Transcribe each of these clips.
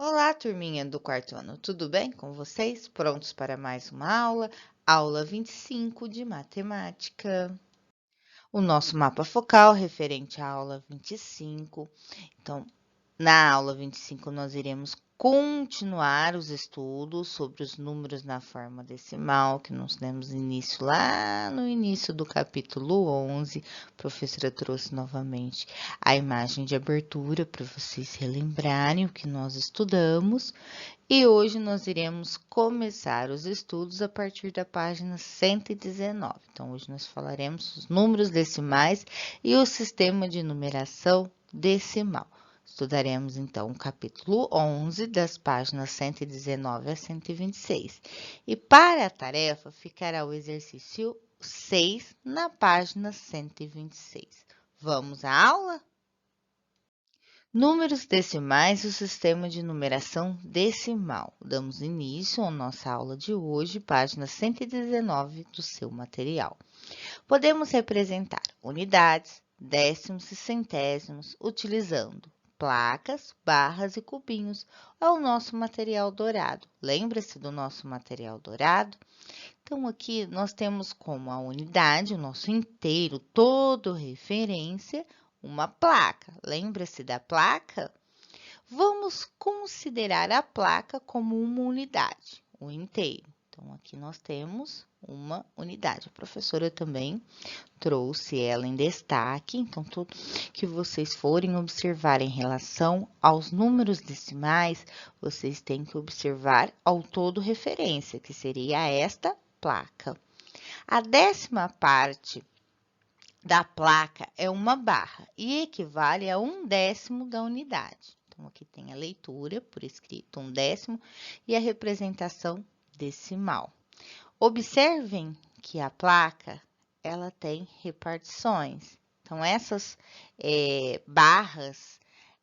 Olá, turminha do quarto ano, tudo bem com vocês? Prontos para mais uma aula? Aula 25 de matemática. O nosso mapa focal referente à aula 25. Então, na aula 25, nós iremos continuar os estudos sobre os números na forma decimal, que nós demos início lá no início do capítulo 11. A professora trouxe novamente a imagem de abertura para vocês relembrarem o que nós estudamos. E hoje nós iremos começar os estudos a partir da página 119. Então, hoje nós falaremos os números decimais e o sistema de numeração decimal. Estudaremos, então, o capítulo 11, das páginas 119 a 126. E para a tarefa, ficará o exercício 6 na página 126. Vamos à aula? Números decimais e o sistema de numeração decimal. Damos início à nossa aula de hoje, página 119 do seu material. Podemos representar unidades, décimos e centésimos utilizando placas, barras e cubinhos. É o nosso material dourado. Lembra-se do nosso material dourado? Então, aqui nós temos como a unidade, o nosso inteiro, todo referência, uma placa. Lembra-se da placa? Vamos considerar a placa como uma unidade, o inteiro. Então, aqui nós temos uma unidade. A professora também trouxe ela em destaque. Então, tudo que vocês forem observar em relação aos números decimais, vocês têm que observar ao todo referência, que seria esta placa. A 10ª parte da placa é uma barra e equivale a 1/10 da unidade. Então, aqui tem a leitura por escrito 1/10 e a representação decimal. Observem que a placa, ela tem repartições. Então, essas barras,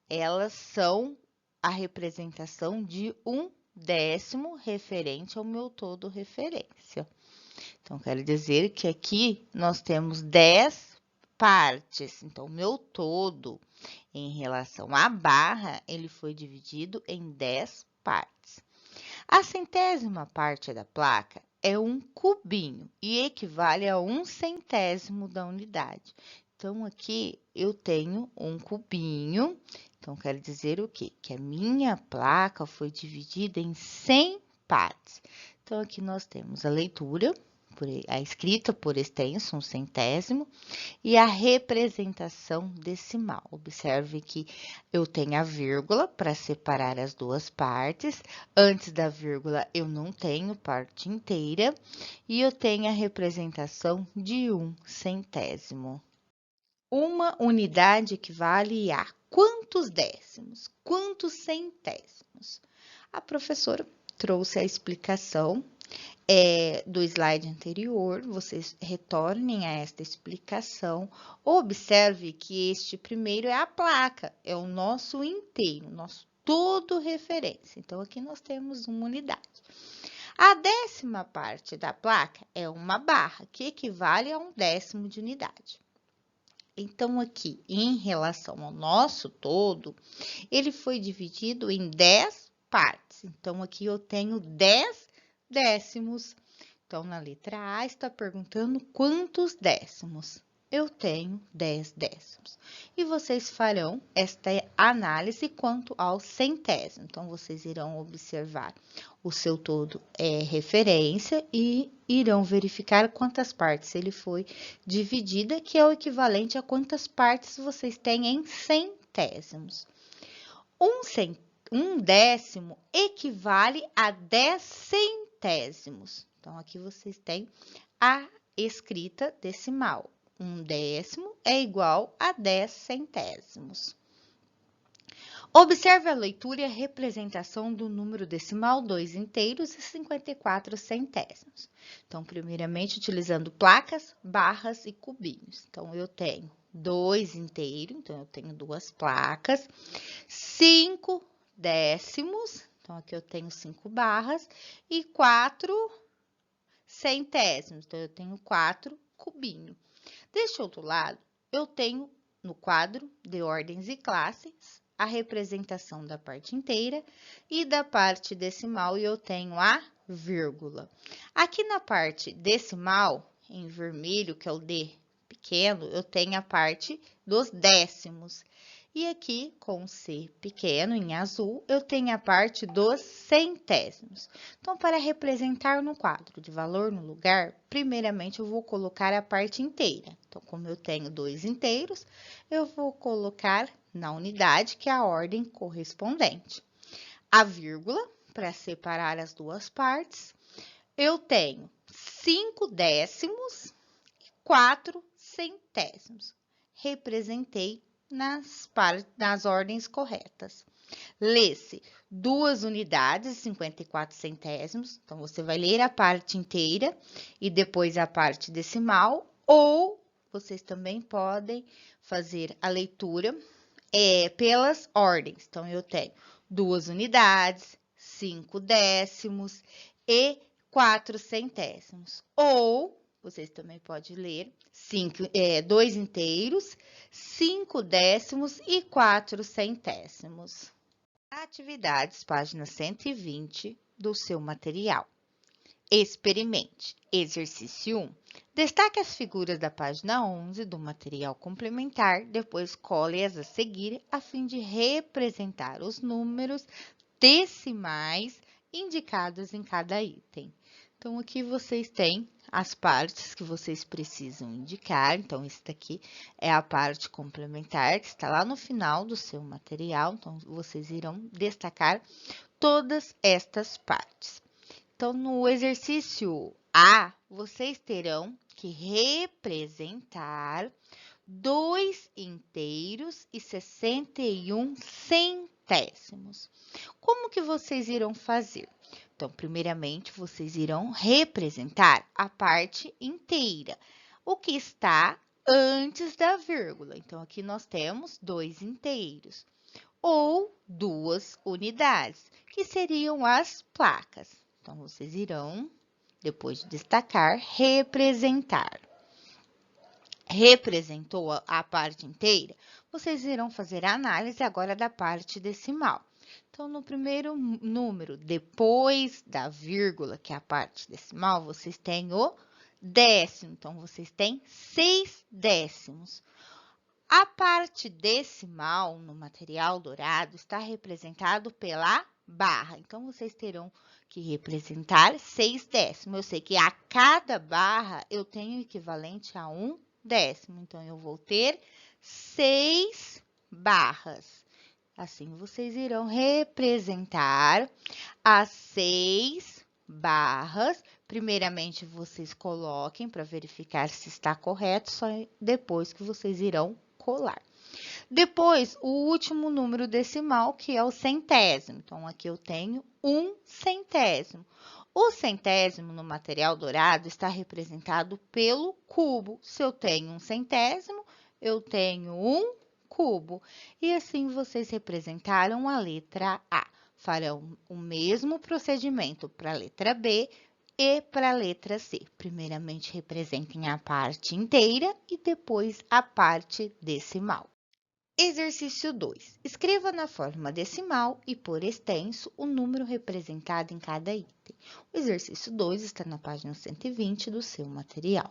elas são a representação de 1/10 referente ao meu todo referência. Então, quero dizer que aqui nós temos 10 partes. Então, o meu todo em relação à barra, ele foi dividido em 10 partes. A 100ª parte da placa é um cubinho e equivale a 1/100º da unidade. Então, aqui eu tenho um cubinho. Então, quero dizer o quê? Que a minha placa foi dividida em 100 partes. Então, aqui nós temos a leitura, a escrita por extenso, 1/100º, e a representação decimal. Observe que eu tenho a vírgula para separar as duas partes. Antes da vírgula, eu não tenho parte inteira. E eu tenho a representação de 1/100º. Uma unidade equivale a quantos décimos? Quantos centésimos? A professora trouxe a explicação do slide anterior, vocês retornem a esta explicação. Observe que este primeiro é a placa, é o nosso inteiro, nosso todo referência. Então, aqui nós temos uma unidade. A 10ª parte da placa é uma barra, que equivale a 1/10 de unidade. Então, aqui, em relação ao nosso todo, ele foi dividido em 10 partes. Então, aqui eu tenho 10 décimos. Então, na letra A, está perguntando quantos décimos. Eu tenho 10 décimos. E vocês farão esta análise quanto ao centésimo. Então, vocês irão observar o seu todo referência e irão verificar quantas partes ele foi dividida, que é o equivalente a quantas partes vocês têm em centésimos. Um décimo equivale a 10 centésimos. Então, aqui vocês têm a escrita decimal. 1/10 é igual a 10 centésimos. Observe a leitura e a representação do número decimal 2 inteiros e 54 centésimos. Então, primeiramente, utilizando placas, barras e cubinhos. Então, eu tenho 2 inteiros, então eu tenho 2 placas, 5 décimos, então aqui eu tenho 5 barras, e 4 centésimos, então eu tenho 4 cubinhos. Deste outro lado, eu tenho no quadro de ordens e classes a representação da parte inteira e da parte decimal, e eu tenho a vírgula. Aqui na parte decimal, em vermelho, que é o D pequeno, eu tenho a parte dos décimos. E aqui, com C pequeno, em azul, eu tenho a parte dos centésimos. Então, para representar no quadro de valor no lugar, primeiramente eu vou colocar a parte inteira. Então, como eu tenho 2 inteiros, eu vou colocar na unidade, que é a ordem correspondente. A vírgula, para separar as duas partes, eu tenho 5 décimos e 4 centésimos. Representei nas ordens corretas. Lê-se 2 unidades e 54 centésimos. Então, você vai ler a parte inteira e depois a parte decimal, ou vocês também podem fazer a leitura pelas ordens. Então, eu tenho 2 unidades, 5 décimos e 4 centésimos. Ou vocês também podem ler 2 inteiros, 5 décimos e 4 centésimos. Atividades, página 120 do seu material. Experimente. Exercício 1. Destaque as figuras da página 11 do material complementar, depois cole-as a seguir, a fim de representar os números decimais indicados em cada item. Então, aqui vocês têm as partes que vocês precisam indicar. Então, esse daqui é a parte complementar, que está lá no final do seu material. Então, vocês irão destacar todas estas partes. Então, no exercício A, vocês terão que representar 2 inteiros e 61 centésimos. Como que vocês irão fazer? Então, primeiramente, vocês irão representar a parte inteira, o que está antes da vírgula. Então, aqui nós temos 2 inteiros, ou 2 unidades, que seriam as placas. Então, vocês irão, depois de destacar, representar. Representou a parte inteira? Vocês irão fazer a análise agora da parte decimal. Então, no primeiro número, depois da vírgula, que é a parte decimal, vocês têm o décimo. Então, vocês têm 6 décimos. A parte decimal no material dourado está representado pela barra. Então, vocês terão que representar 6 décimos. Eu sei que a cada barra eu tenho equivalente a 1 décimo. Então, eu vou ter 6 barras. Assim, vocês irão representar as 6 barras. Primeiramente, vocês coloquem para verificar se está correto, só depois que vocês irão colar. Depois, o último número decimal, que é o centésimo. Então, aqui eu tenho 1 centésimo. O centésimo no material dourado está representado pelo cubo. Se eu tenho 1 centésimo, eu tenho 1 cubo. E assim vocês representaram a letra A. Farão o mesmo procedimento para a letra B e para a letra C. Primeiramente, representem a parte inteira e depois a parte decimal. Exercício 2. Escreva na forma decimal e, por extenso, o número representado em cada item. O exercício 2 está na página 120 do seu material.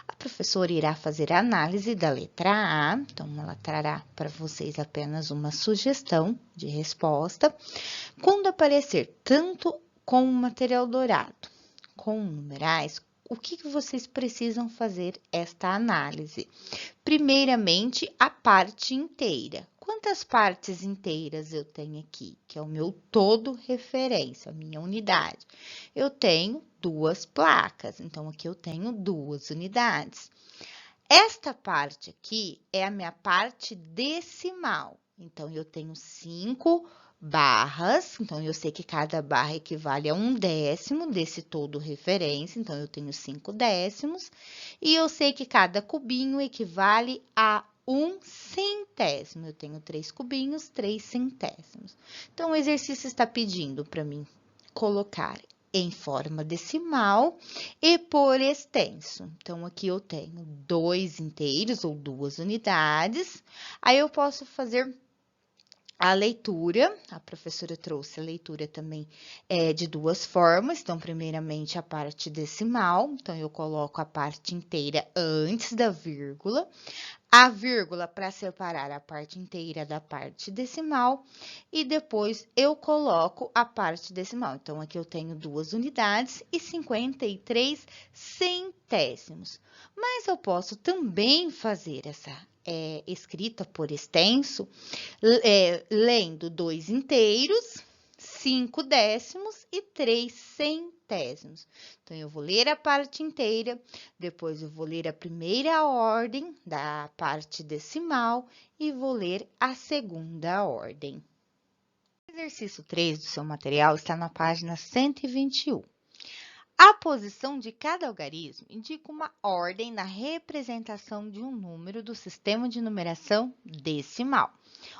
A professora irá fazer a análise da letra A, então ela trará para vocês apenas uma sugestão de resposta. Quando aparecer tanto com o material dourado, com numerais, o que vocês precisam fazer esta análise? Primeiramente, a parte inteira. Quantas partes inteiras eu tenho aqui? Que é o meu todo referência, a minha unidade. Eu tenho 2 placas, então aqui eu tenho 2 unidades. Esta parte aqui é a minha parte decimal. Então, eu tenho 5 barras, então eu sei que cada barra equivale a 1 décimo desse todo referência, então eu tenho 5 décimos, e eu sei que cada cubinho equivale a 1 centésimo, eu tenho 3 cubinhos, 3 centésimos. Então, o exercício está pedindo para mim colocar em forma decimal e por extenso. Então, aqui eu tenho 2 inteiros ou 2 unidades, aí eu posso fazer A leitura, a professora trouxe a leitura também de duas formas. Então, primeiramente, a parte decimal. Então, eu coloco a parte inteira antes da vírgula. A vírgula para separar a parte inteira da parte decimal. E depois, eu coloco a parte decimal. Então, aqui eu tenho 2 unidades e 53 centésimos. Mas eu posso também fazer essa escrita por extenso, lendo 2 inteiros, 5 décimos e 3 centésimos. Então, eu vou ler a parte inteira, depois eu vou ler a primeira ordem da parte decimal e vou ler a segunda ordem. O exercício 3 do seu material está na página 121. A posição de cada algarismo indica uma ordem na representação de um número do sistema de numeração decimal.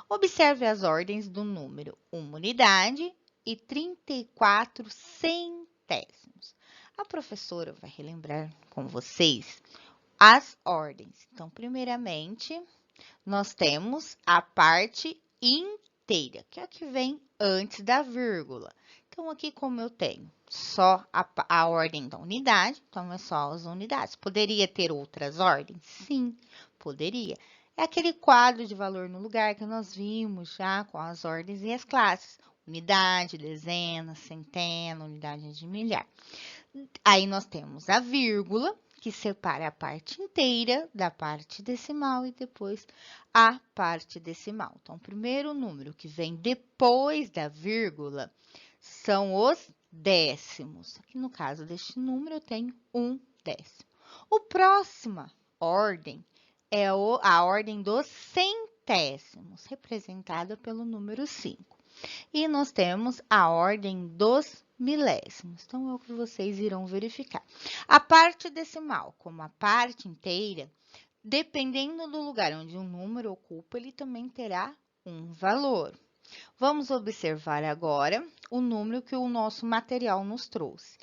Observe as ordens do número 1 unidade e 34 centésimos. A professora vai relembrar com vocês as ordens. Então, primeiramente, nós temos a parte inteira, que é a que vem antes da vírgula. Então, aqui como eu tenho só a ordem da unidade, então é só as unidades. Poderia ter outras ordens? Sim, poderia. É aquele quadro de valor no lugar que nós vimos já com as ordens e as classes. Unidade, dezena, centena, unidade de milhar. Aí nós temos a vírgula, que separa a parte inteira da parte decimal e depois a parte decimal. Então, o primeiro número que vem depois da vírgula são os décimos. Aqui no caso deste número, eu tenho 1 décimo. A próxima ordem é a ordem dos centésimos, representada pelo número 5. E nós temos a ordem dos milésimos. Então, é o que vocês irão verificar. A parte decimal, como a parte inteira, dependendo do lugar onde um número ocupa, ele também terá um valor. Vamos observar agora o número que o nosso material nos trouxe.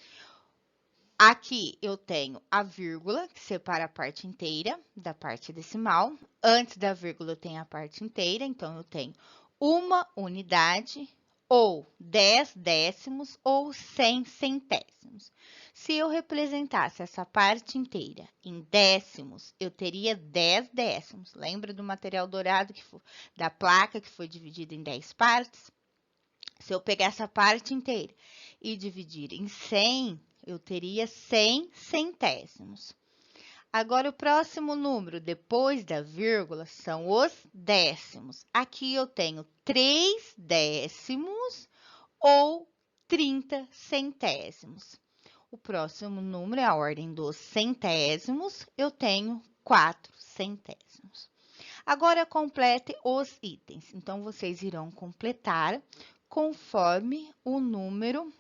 Aqui eu tenho a vírgula, que separa a parte inteira da parte decimal. Antes da vírgula eu tenho a parte inteira, então eu tenho 1 unidade, ou 10 décimos, ou 100 centésimos. Se eu representasse essa parte inteira em décimos, eu teria 10 décimos. Lembra do material dourado, da placa, que foi dividida em 10 partes? Se eu pegar essa parte inteira e dividir em 100, eu teria 100 centésimos. Agora, o próximo número, depois da vírgula, são os décimos. Aqui eu tenho 3 décimos ou 30 centésimos. O próximo número é a ordem dos centésimos, eu tenho 4 centésimos. Agora, complete os itens. Então, vocês irão completar conforme o número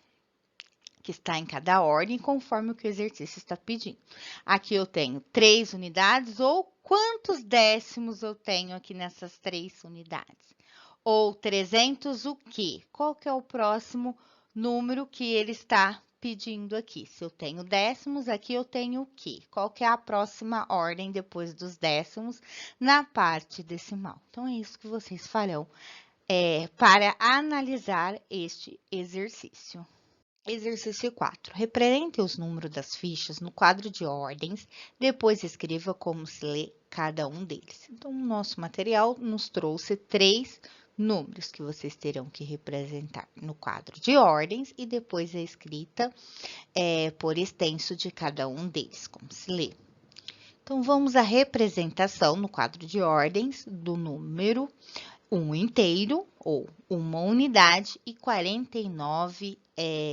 que está em cada ordem, conforme o que o exercício está pedindo. Aqui eu tenho 3 unidades, ou quantos décimos eu tenho aqui nessas 3 unidades? Ou 300 o quê? Qual que é o próximo número que ele está pedindo aqui? Se eu tenho décimos, aqui eu tenho o quê? Qual que é a próxima ordem depois dos décimos na parte decimal? Então, é isso que vocês farão para analisar este exercício. Exercício 4. Represente os números das fichas no quadro de ordens, depois escreva como se lê cada um deles. Então, o nosso material nos trouxe 3 números que vocês terão que representar no quadro de ordens e depois a escrita por extenso de cada um deles, como se lê. Então, vamos à representação no quadro de ordens do número 1 inteiro, ou 1 unidade, e 49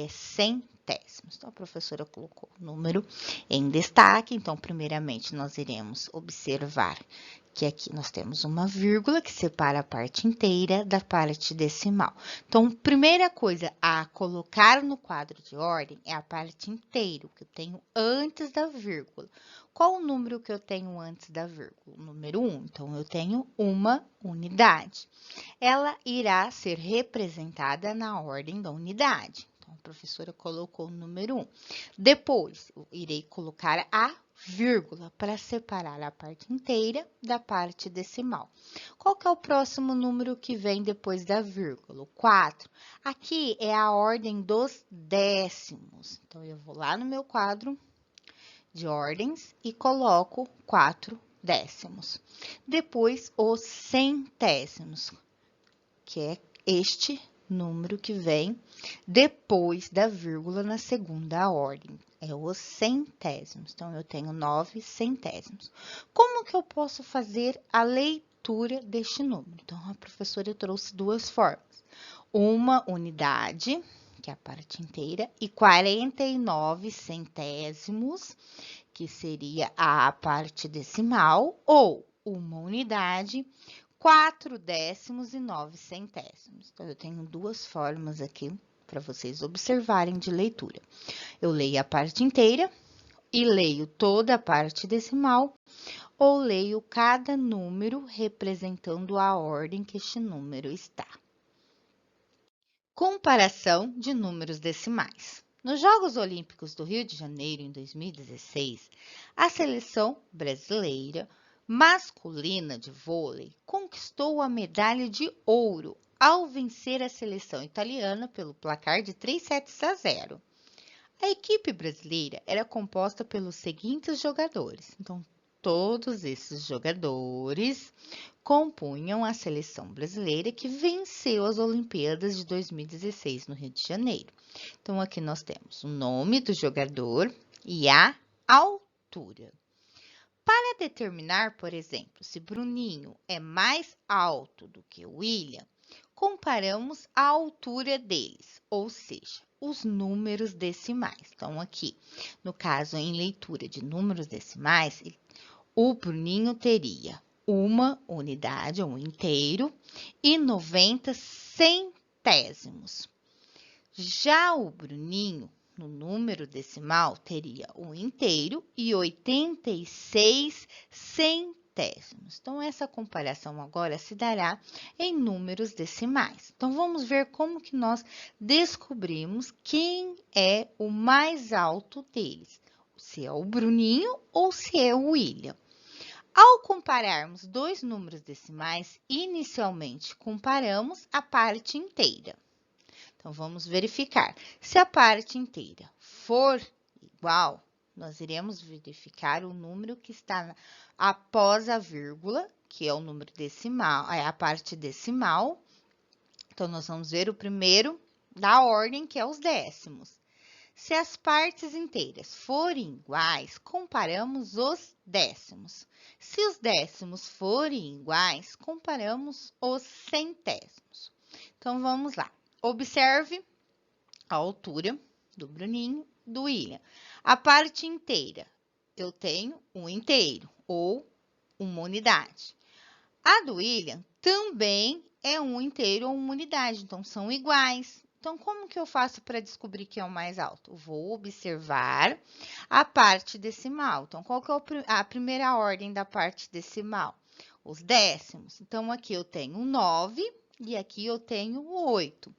centésimos. Então, a professora colocou o número em destaque. Então, primeiramente, nós iremos observar que aqui nós temos uma vírgula que separa a parte inteira da parte decimal. Então, primeira coisa a colocar no quadro de ordem é a parte inteira, que eu tenho antes da vírgula. Qual o número que eu tenho antes da vírgula? O número 1. Então, eu tenho 1 unidade. Ela irá ser representada na ordem da unidade. Então, a professora colocou o número 1. Depois, eu irei colocar a vírgula para separar a parte inteira da parte decimal. Qual que é o próximo número que vem depois da vírgula? O 4. Aqui é a ordem dos décimos. Então, eu vou lá no meu quadro de ordens e coloco 4 décimos. Depois, os centésimos, que é este número que vem depois da vírgula na segunda ordem. É os centésimos. Então, eu tenho 9 centésimos. Como que eu posso fazer a leitura deste número? Então, a professora trouxe duas formas. Uma unidade, que é a parte inteira, e 49 centésimos, que seria a parte decimal, ou uma unidade, 4 décimos e 9 centésimos. Então, eu tenho duas formas aqui para vocês observarem de leitura. Eu leio a parte inteira e leio toda a parte decimal, ou leio cada número representando a ordem que este número está. Comparação de números decimais. Nos Jogos Olímpicos do Rio de Janeiro, em 2016, a seleção brasileira masculina de vôlei conquistou a medalha de ouro ao vencer a seleção italiana pelo placar de 3-0. A equipe brasileira era composta pelos seguintes jogadores. Então, todos esses jogadores compunham a seleção brasileira que venceu as Olimpíadas de 2016 no Rio de Janeiro. Então, aqui nós temos o nome do jogador e a altura. Para determinar, por exemplo, se Bruninho é mais alto do que o William, comparamos a altura deles, ou seja, os números decimais. Então, aqui, no caso, em leitura de números decimais, o Bruninho teria uma unidade, um inteiro, e 90 centésimos. Já o Bruninho, no número decimal, teria um inteiro e 86 centésimos. Então, essa comparação agora se dará em números decimais. Então, vamos ver como que nós descobrimos quem é o mais alto deles. Se é o Bruninho ou se é o William. Ao compararmos dois números decimais, inicialmente comparamos a parte inteira. Então, vamos verificar. Se a parte inteira for igual, nós iremos verificar o número que está após a vírgula, que é o número decimal, é a parte decimal. Então, nós vamos ver o primeiro da ordem, que é os décimos. Se as partes inteiras forem iguais, comparamos os décimos. Se os décimos forem iguais, comparamos os centésimos. Então, vamos lá. Observe a altura do Bruninho, do William. A parte inteira, eu tenho um inteiro ou uma unidade. A do William também é um inteiro ou uma unidade, então são iguais. Então, como que eu faço para descobrir quem é o mais alto? Eu vou observar a parte decimal. Então, qual que é a primeira ordem da parte decimal? Os décimos. Então, aqui eu tenho 9 e aqui eu tenho 8.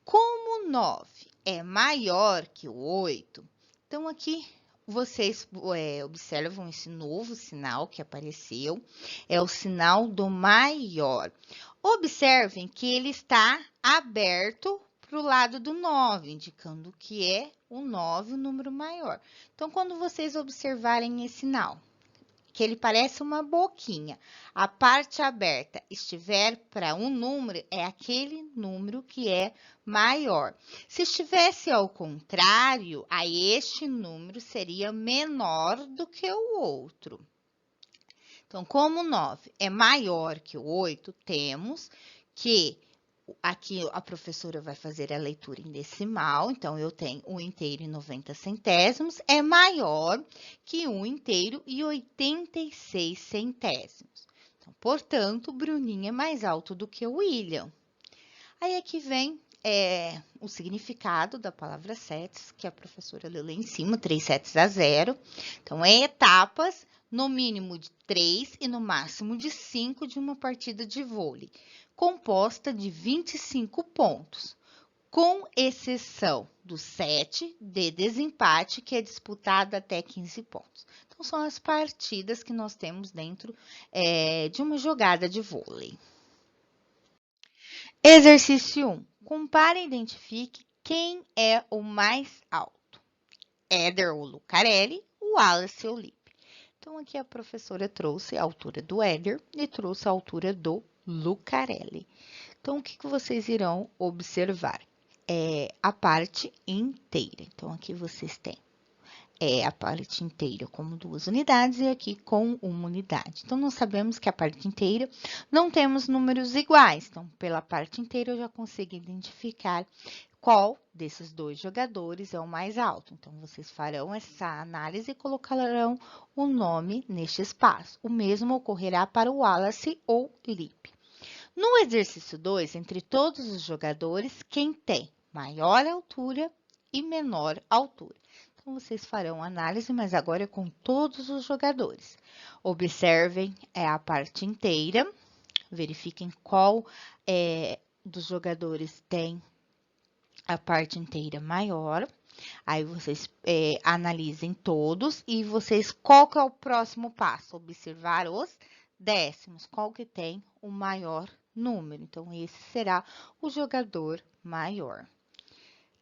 Como 9 é maior que o 8, então aqui vocês observam esse novo sinal que apareceu, é o sinal do maior. Observem que ele está aberto para o lado do 9, indicando que é o 9 o número maior. Então, quando vocês observarem esse sinal, que ele parece uma boquinha, a parte aberta estiver para um número, é aquele número que é maior. Se estivesse ao contrário, a este número seria menor do que o outro. Então, como 9 é maior que o 8, temos que aqui a professora vai fazer a leitura em decimal, então eu tenho 1 inteiro e 90 centésimos, é maior que 1 inteiro e 86 centésimos. Então, portanto, o Bruninho é mais alto do que o William. Aí aqui vem o significado da palavra sets, que a professora leu lá em cima, 3-0. Então, é etapas, no mínimo de 3 e no máximo de 5 de uma partida de vôlei, composta de 25 pontos, com exceção do set de desempate, que é disputado até 15 pontos. Então, Então, são as partidas que nós temos dentro de uma jogada de vôlei. Exercício 1. Compare e identifique quem é o mais alto. Éder ou Lucarelli, Wallace ou Lippe. Então, aqui a professora trouxe a altura do Éder e trouxe a altura do Lucarelli. Então, o que vocês irão observar? A parte inteira. Então, aqui vocês têm a parte inteira como 2 unidades e aqui com 1 unidade. Então, nós sabemos que a parte inteira não temos números iguais. Então, pela parte inteira, eu já consigo identificar qual desses 2 jogadores é o mais alto. Então, vocês farão essa análise e colocarão o nome neste espaço. O mesmo ocorrerá para o Wallace ou Lippe. No exercício 2, entre todos os jogadores, quem tem maior altura e menor altura? Então, vocês farão análise, mas agora com todos os jogadores. Observem a parte inteira, verifiquem qual dos jogadores tem a parte inteira maior. Aí, vocês analisem todos e qual que é o próximo passo? Observar os décimos, qual que tem o maior número. Então, esse será o jogador maior.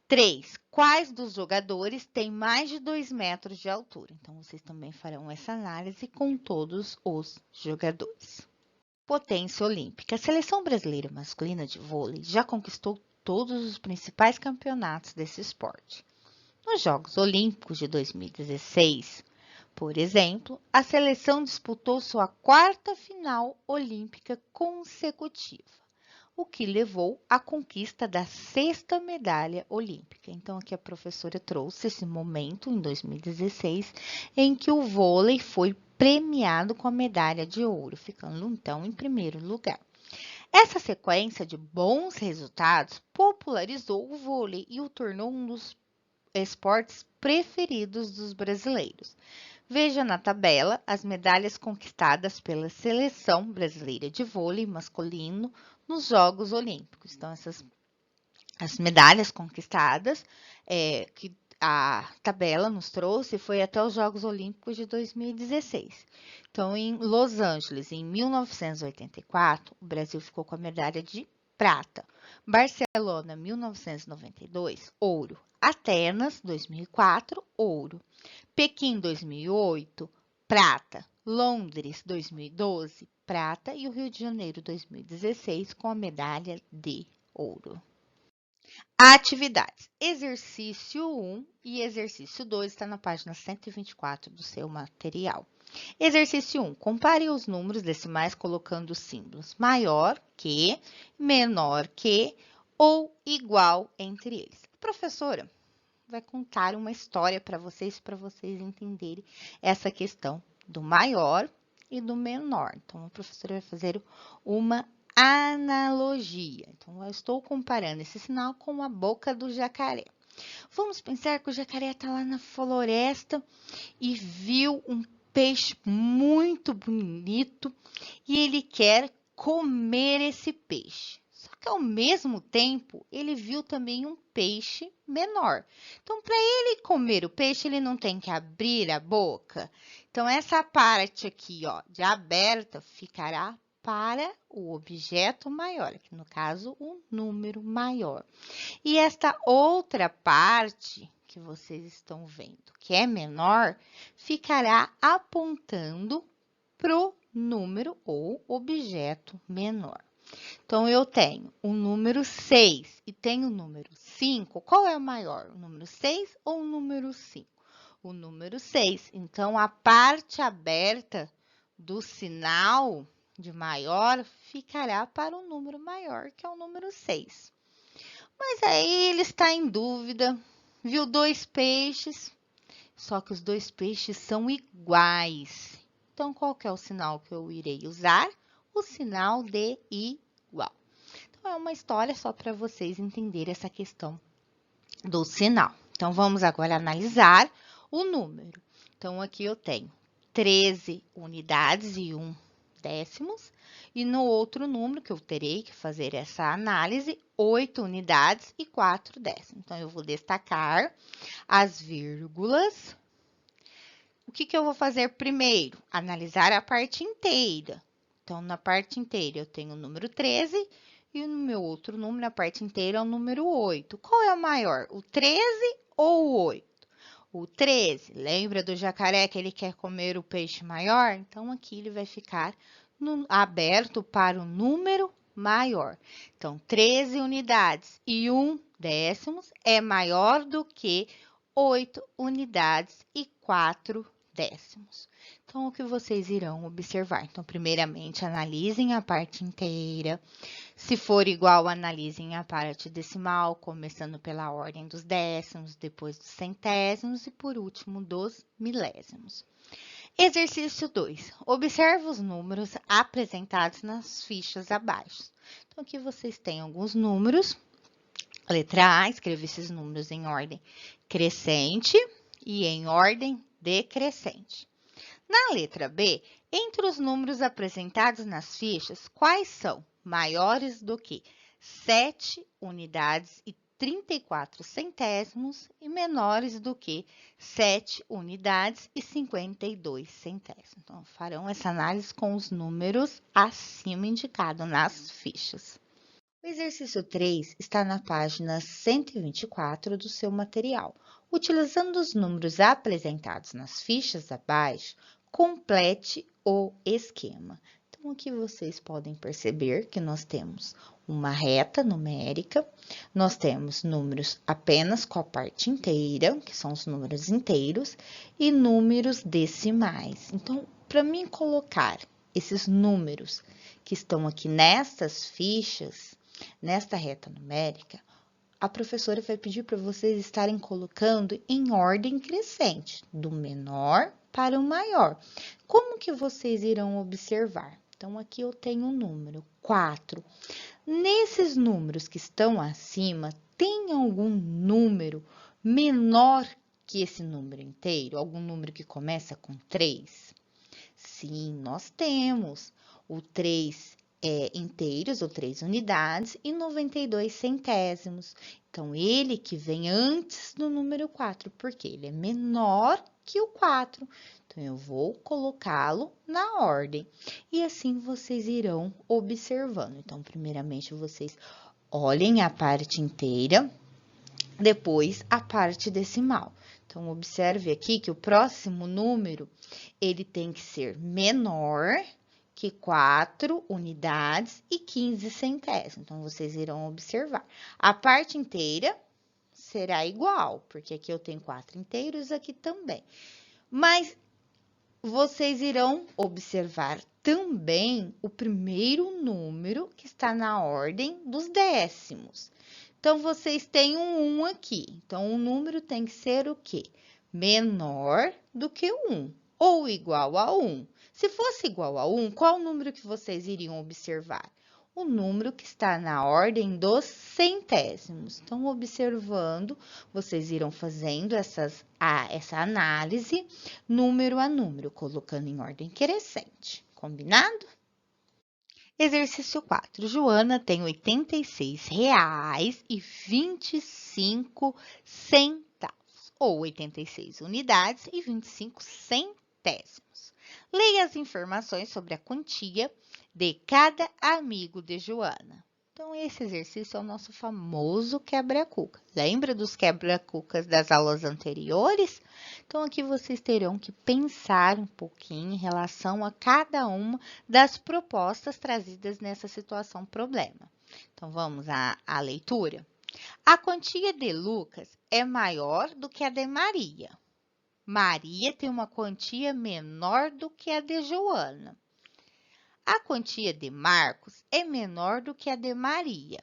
3. Quais dos jogadores têm mais de 2 metros de altura? Então, vocês também farão essa análise com todos os jogadores. Potência olímpica. A seleção brasileira masculina de vôlei já conquistou todos os principais campeonatos desse esporte. Nos Jogos Olímpicos de 2016, por exemplo, a seleção disputou sua 4ª final olímpica consecutiva, o que levou à conquista da 6ª medalha olímpica. Então, aqui a professora trouxe esse momento, em 2016, em que o vôlei foi premiado com a medalha de ouro, ficando, então, em primeiro lugar. Essa sequência de bons resultados popularizou o vôlei e o tornou um dos esportes preferidos dos brasileiros. Veja na tabela as medalhas conquistadas pela seleção brasileira de vôlei masculino nos Jogos Olímpicos. Então, as medalhas conquistadas que a tabela nos trouxe foi até os Jogos Olímpicos de 2016. Então, em Los Angeles, em 1984, o Brasil ficou com a medalha de prata. Barcelona, 1992, ouro. Atenas, 2004, ouro. Pequim, 2008, prata. Londres, 2012, prata. E o Rio de Janeiro, 2016, com a medalha de ouro. Atividades. Exercício 1 e exercício 2 está na página 124 do seu material. Exercício 1. Compare os números decimais colocando símbolos maior que, menor que ou igual entre eles. A professora vai contar uma história para vocês entenderem essa questão do maior e do menor. Então, a professora vai fazer uma analogia. Então, eu estou comparando esse sinal com a boca do jacaré. Vamos pensar que o jacaré está lá na floresta e viu um peixe muito bonito e ele quer comer esse peixe. Só que ao mesmo tempo, ele viu também um peixe menor. Então, para ele comer o peixe, ele não tem que abrir a boca. Então, essa parte aqui, ó, de aberta, ficará para o objeto maior, que no caso, o número maior. E esta outra parte que vocês estão vendo, que é menor, ficará apontando para o número ou objeto menor. Então, eu tenho o número 6 e tenho o número 5. Qual é o maior, o número 6 ou o número 5? O número 6. Então, a parte aberta do sinal de maior ficará para o número maior, que é o número 6. Mas aí ele está em dúvida, viu 2 peixes, só que os 2 peixes são iguais. Então, qual que é o sinal que eu irei usar? O sinal de igual. Então, é uma história só para vocês entenderem essa questão do sinal. Então, vamos agora analisar o número. Então, aqui eu tenho 13 unidades e 1 décimos. E no outro número que eu terei que fazer essa análise, 8 unidades e 4 décimos. Então, eu vou destacar as vírgulas O que eu vou fazer primeiro? Analisar a parte inteira. Então, na parte inteira, eu tenho o número 13 e no meu outro número, na parte inteira, é o número 8. Qual é o maior, o 13 ou o 8? O 13, lembra do jacaré que ele quer comer o peixe maior? Então, aqui ele vai ficar aberto para o número maior. Então, 13 unidades e 1 décimos é maior do que 8 unidades e 4 décimos. Então, o que vocês irão observar? Então, primeiramente, analisem a parte inteira. Se for igual, analisem a parte decimal, começando pela ordem dos décimos, depois dos centésimos e, por último, dos milésimos. Exercício 2. Observe os números apresentados nas fichas abaixo. Então, aqui vocês têm alguns números. Letra A, escreva esses números em ordem crescente e em ordem decrescente. Na letra B, entre os números apresentados nas fichas, quais são maiores do que 7 unidades e 34 centésimos e menores do que 7 unidades e 52 centésimos? Então, farão essa análise com os números acima indicados nas fichas. O exercício 3 está na página 124 do seu material. Utilizando os números apresentados nas fichas abaixo, complete o esquema. Então, aqui vocês podem perceber que nós temos uma reta numérica, nós temos números apenas com a parte inteira, que são os números inteiros, e números decimais. Então, para mim colocar esses números que estão aqui nestas fichas, nesta reta numérica, a professora vai pedir para vocês estarem colocando em ordem crescente, do menor para o maior. Como que vocês irão observar? Então, aqui eu tenho o número 4. Nesses números que estão acima, tem algum número menor que esse número inteiro? Algum número que começa com 3? Sim, nós temos. O 3 inteiros, ou 3 unidades, e 92 centésimos. Então, ele que vem antes do número 4, porque ele é menor que o 4. Então, eu vou colocá-lo na ordem. E assim vocês irão observando. Então, primeiramente, vocês olhem a parte inteira, depois a parte decimal. Então, observe aqui que o próximo número, ele tem que ser menor que 4 unidades e 15 centésimos. Então, vocês irão observar. A parte inteira será igual, porque aqui eu tenho 4 inteiros, aqui também. Mas vocês irão observar também o primeiro número que está na ordem dos décimos. Então, vocês têm um 1 aqui. Então, o número tem que ser o quê? Menor do que o 1, ou igual a 1. Se fosse igual a 1, qual o número que vocês iriam observar? O número que está na ordem dos centésimos. Então, observando, vocês irão fazendo essa análise número a número, colocando em ordem crescente. Combinado? Exercício 4. Joana tem R$ 86,25, ou 86 unidades e 25 centésimos. Leia as informações sobre a quantia de cada amigo de Joana. Então, esse exercício é o nosso famoso quebra-cuca. Lembra dos quebra-cucas das aulas anteriores? Então, aqui vocês terão que pensar um pouquinho em relação a cada uma das propostas trazidas nessa situação problema. Então, vamos à leitura. A quantia de Lucas é maior do que a de Maria. Maria tem uma quantia menor do que a de Joana. A quantia de Marcos é menor do que a de Maria.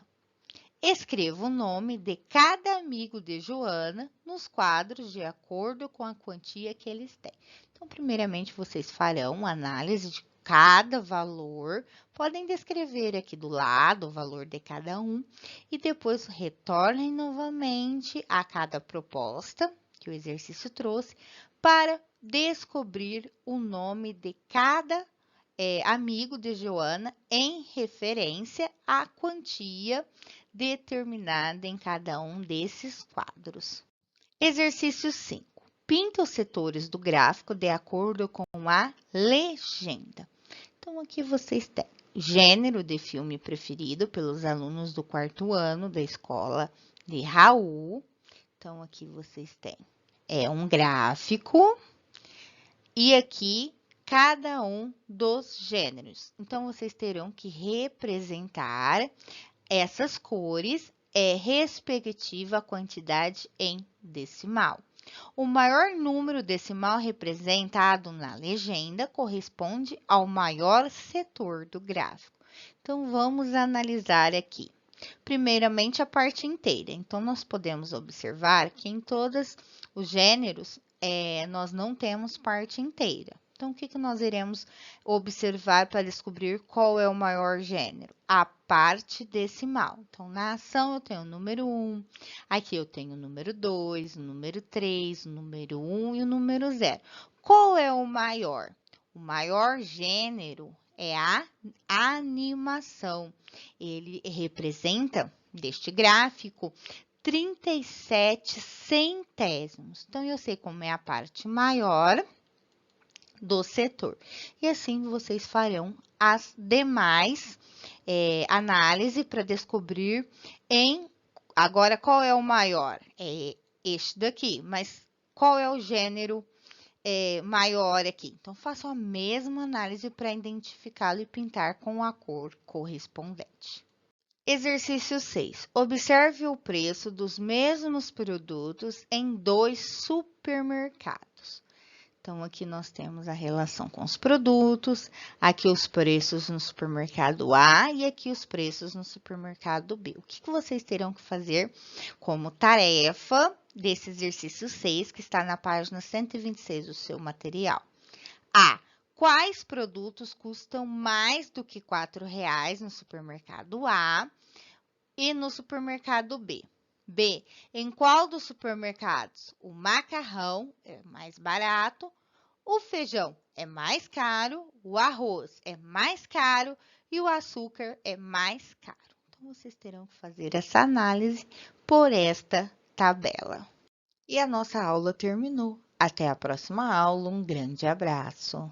Escreva o nome de cada amigo de Joana nos quadros de acordo com a quantia que eles têm. Então, primeiramente, vocês farão análise de cada valor. Podem descrever aqui do lado o valor de cada um e depois retornem novamente a cada proposta que o exercício trouxe para descobrir o nome de cada amigo de Joana em referência à quantia determinada em cada um desses quadros. Exercício 5. pinta os setores do gráfico de acordo com a legenda. Então, aqui vocês têm gênero de filme preferido pelos alunos do 4º ano da escola de Raul. Então, aqui vocês têm um gráfico e aqui cada um dos gêneros. Então, vocês terão que representar essas cores respectiva à quantidade em decimal. O maior número decimal representado na legenda corresponde ao maior setor do gráfico. Então, vamos analisar aqui. Primeiramente, a parte inteira. Então, nós podemos observar que em todos os gêneros, nós não temos parte inteira. Então, o que nós iremos observar para descobrir qual é o maior gênero? A parte decimal. Então, na ação, eu tenho o número 1, aqui eu tenho o número 2, o número 3, o número 1 e o número 0. Qual é o maior? O maior gênero é a animação. Ele representa, deste gráfico, 37 centésimos. Então, eu sei como é a parte maior do setor. E assim vocês farão as demais análises para descobrir agora qual é o maior? É este daqui, mas qual é o gênero maior aqui? Então, façam a mesma análise para identificá-lo e pintar com a cor correspondente. Exercício 6. Observe o preço dos mesmos produtos em 2 supermercados. Então, aqui nós temos a relação com os produtos, aqui os preços no supermercado A e aqui os preços no supermercado B. O que vocês terão que fazer como tarefa desse exercício 6, que está na página 126 do seu material? A. Quais produtos custam mais do que R$ no supermercado A e no supermercado B? B. Em qual dos supermercados o macarrão é mais barato, o feijão é mais caro, o arroz é mais caro e o açúcar é mais caro? Então, vocês terão que fazer essa análise por esta tabela. E a nossa aula terminou. Até a próxima aula. Um grande abraço.